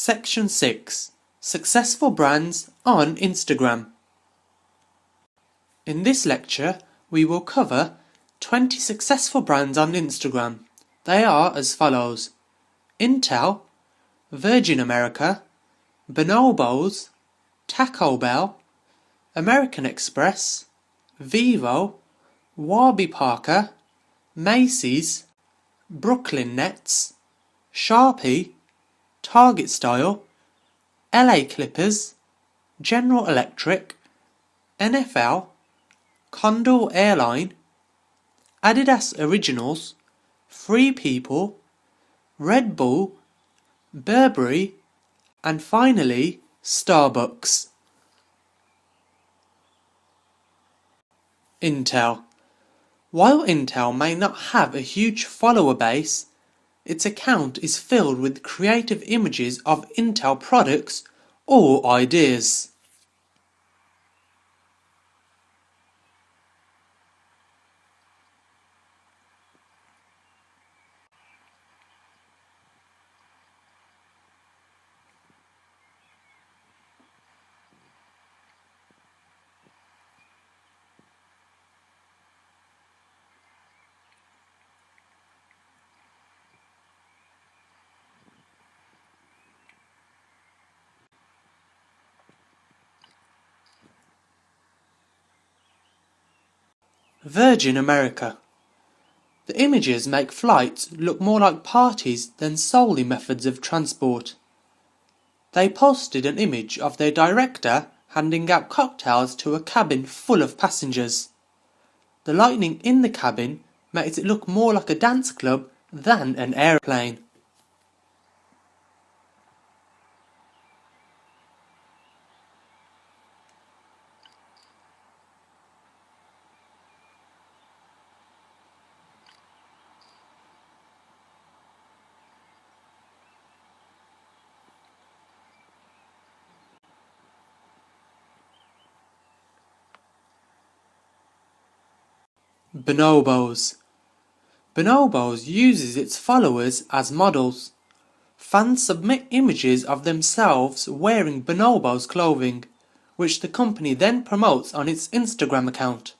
Section 6. Successful brands on Instagram. In this lecture, we will cover 20 successful brands on Instagram. They are as follows: Intel, Virgin America, Bonobos, Taco Bell, American Express, Vivo, Warby Parker, Macy's, Brooklyn Nets, Sharpie, Target Style, LA Clippers, General Electric, NFL, Condor Airline, Adidas Originals, Free People, Red Bull, Burberry, and finally Starbucks. Intel. While Intel may not have a huge follower base, its account is filled with creative images of Intel products or ideas. Virgin America. The images make flights look more like parties than solely methods of transport. They posted an image of their director handing out cocktails to a cabin full of passengers. The lighting in the cabin makes it look more like a dance club than an airplane. Bonobos. Bonobos uses its followers as models. Fans submit images of themselves wearing Bonobos clothing, which the company then promotes on its Instagram account.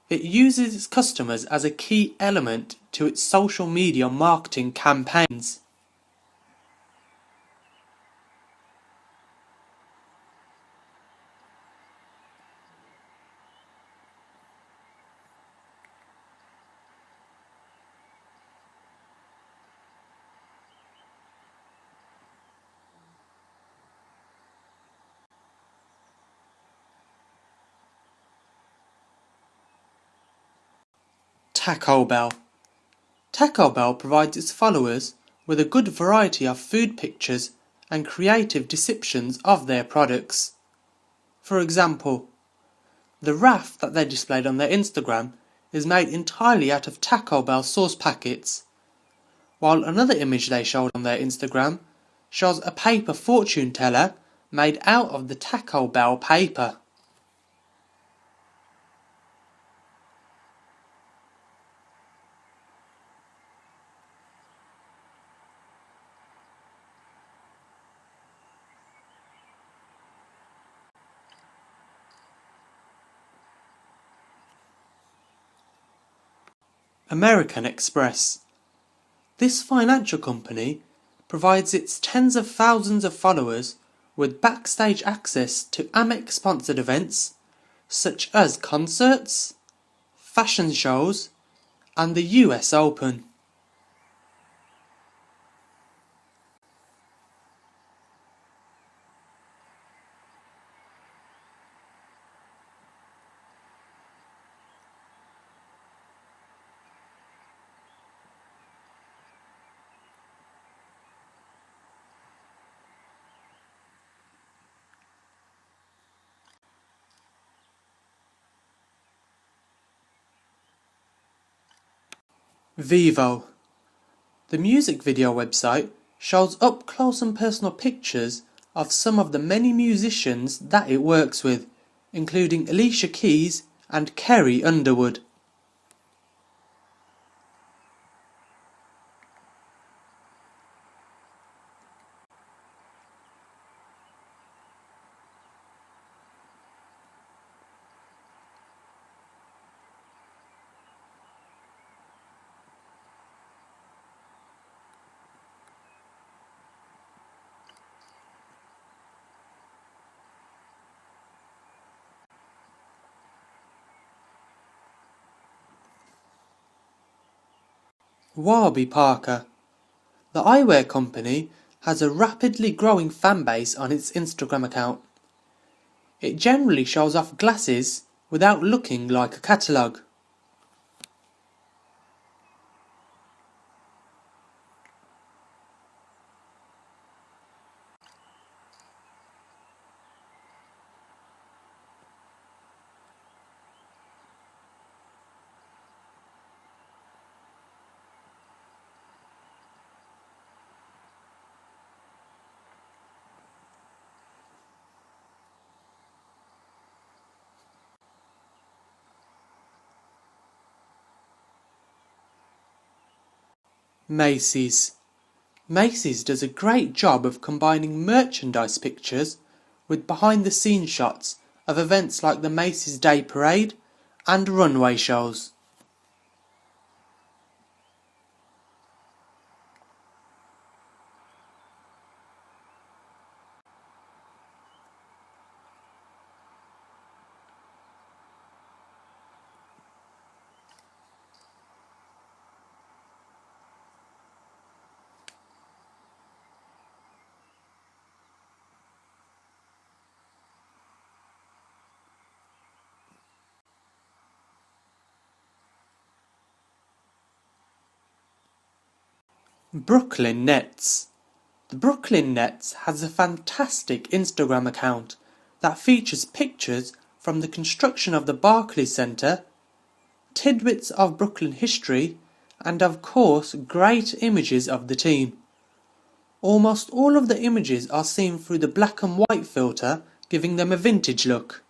It uses its customers as a key element to its social media marketing campaigns. Taco Bell. Taco Bell provides its followers with a good variety of food pictures and creative depictions of their products. For example, the wrap that they displayed on their Instagram is made entirely out of Taco Bell sauce packets, while another image they showed on their Instagram shows a paper fortune teller made out of the Taco Bell paper. American Express. This financial company provides its tens of thousands of followers with backstage access to Amex-sponsored events such as concerts, fashion shows, and the US Open. Vivo. The music video website shows up close and personal pictures of some of the many musicians that it works with, including Alicia Keys and Carrie Underwood. Warby Parker. The eyewear company has a rapidly growing fan base on its Instagram account. It generally shows off glasses without looking like a catalogue. Macy's. Macy's does a great job of combining merchandise pictures with behind-the-scenes shots of events like the Macy's Day Parade and runway shows. Brooklyn Nets. The Brooklyn Nets has a fantastic Instagram account that features pictures from the construction of the Barclays Center, tidbits of Brooklyn history, and of course great images of the team. Almost all of the images are seen through the black and white filter, giving them a vintage look.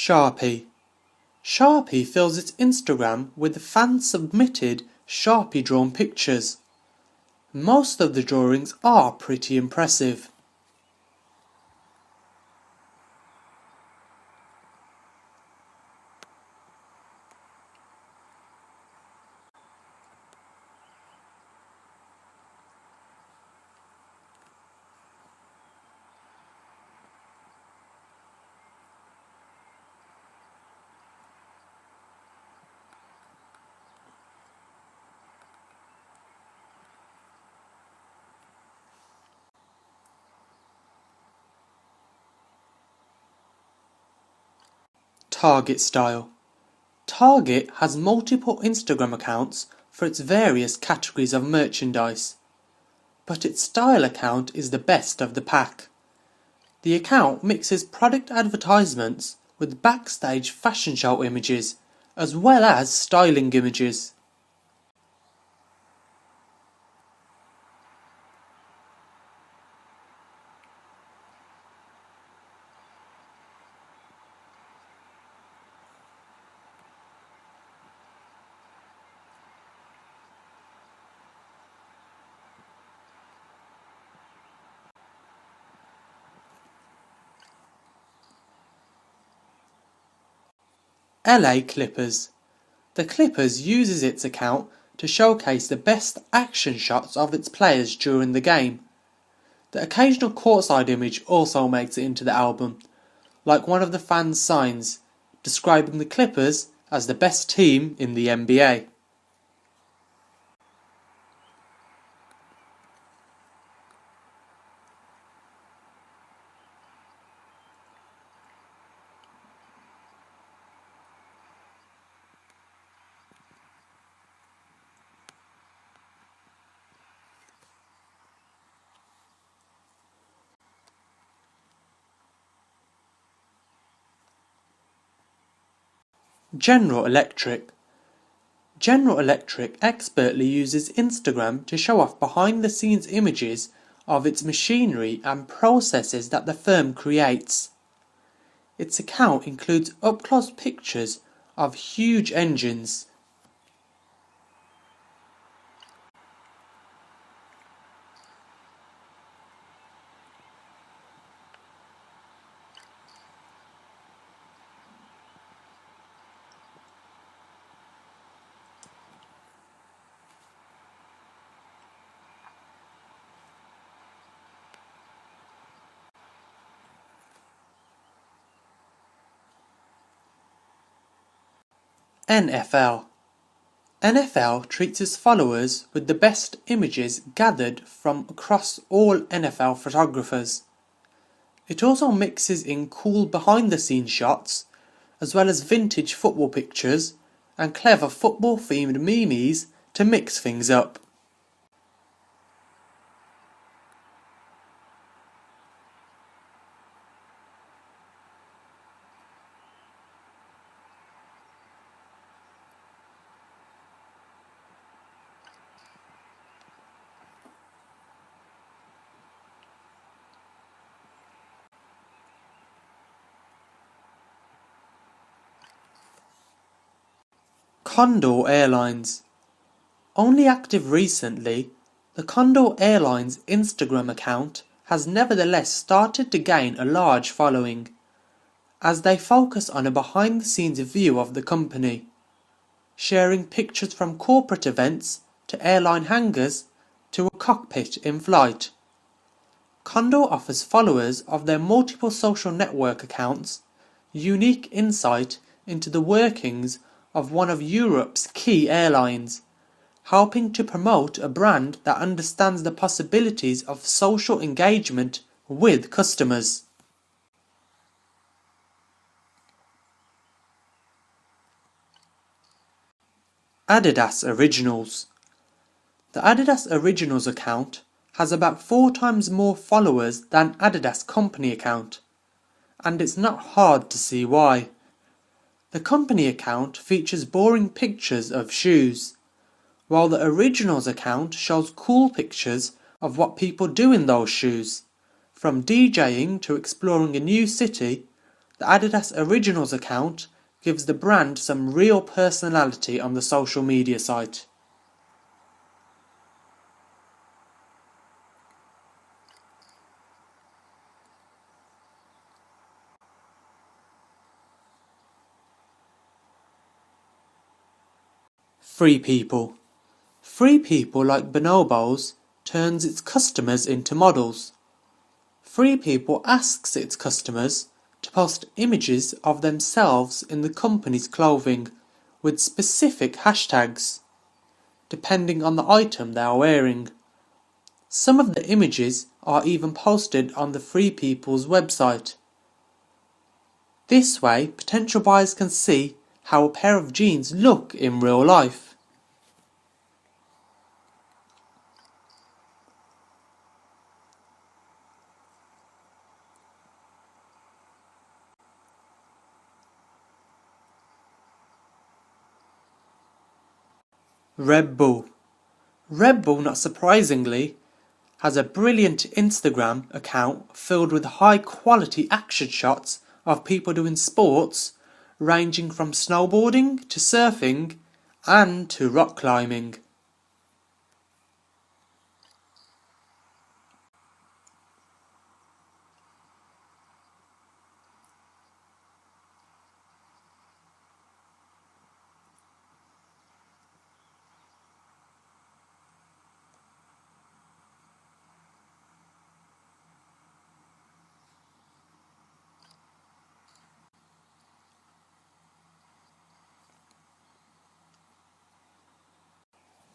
Sharpie. Sharpie fills its Instagram with fan-submitted Sharpie-drawn pictures. Most of the drawings are pretty impressive. Target style. Target has multiple Instagram accounts for its various categories of merchandise, but its style account is the best of the pack. The account mixes product advertisements with backstage fashion show images, as well as styling images. LA Clippers. The Clippers uses its account to showcase the best action shots of its players during the game. The occasional courtside image also makes it into the album, like one of the fans' signs, describing the Clippers as the best team in the NBA. General Electric. General Electric expertly uses Instagram to show off behind-the-scenes images of its machinery and processes that the firm creates. Its account includes up-close pictures of huge engines. NFL. NFL treats its followers with the best images gathered from across all NFL photographers. It also mixes in cool behind-the-scenes shots, as well as vintage football pictures and clever football-themed memes to mix things up. Condor Airlines. Only active recently, the Condor Airlines Instagram account has nevertheless started to gain a large following, as they focus on a behind-the-scenes view of the company, sharing pictures from corporate events to airline hangars to a cockpit in flight. Condor offers followers of their multiple social network accounts unique insight into the workings of one of Europe's key airlines, helping to promote a brand that understands the possibilities of social engagement with customers. Adidas Originals. The Adidas Originals account has about 4 times more followers than Adidas Company account, and it's not hard to see why. The company account features boring pictures of shoes, while the Originals account shows cool pictures of what people do in those shoes. From DJing to exploring a new city, the Adidas Originals account gives the brand some real personality on the social media site. Free People. Free People like Bonobos turns its customers into models. Free People asks its customers to post images of themselves in the company's clothing with specific hashtags, depending on the item they are wearing. Some of the images are even posted on the Free People's website. This way, potential buyers can see how a pair of jeans look in real life. Red Bull. Red Bull, not surprisingly, has a brilliant Instagram account filled with high quality action shots of people doing sports ranging from snowboarding to surfing and to rock climbing.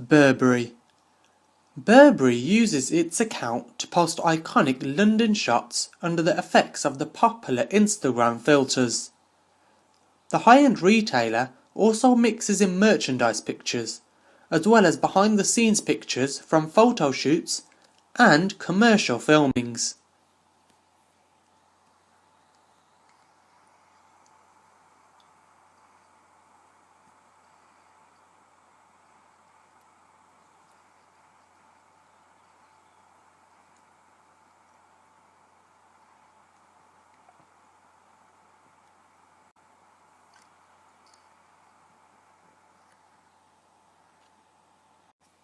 Burberry. Burberry uses its account to post iconic London shots under the effects of the popular Instagram filters. The high-end retailer also mixes in merchandise pictures, as well as behind-the-scenes pictures from photo shoots and commercial filmings.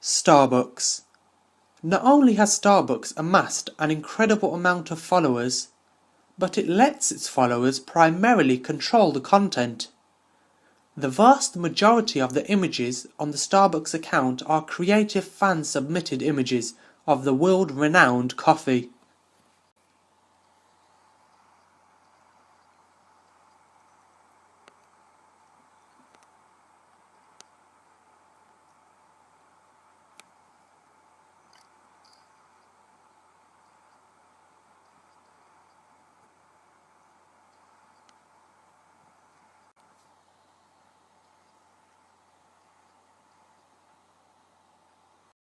Starbucks. Not only has Starbucks amassed an incredible amount of followers, but it lets its followers primarily control the content. The vast majority of the images on the Starbucks account are creative fan-submitted images of the world-renowned coffee.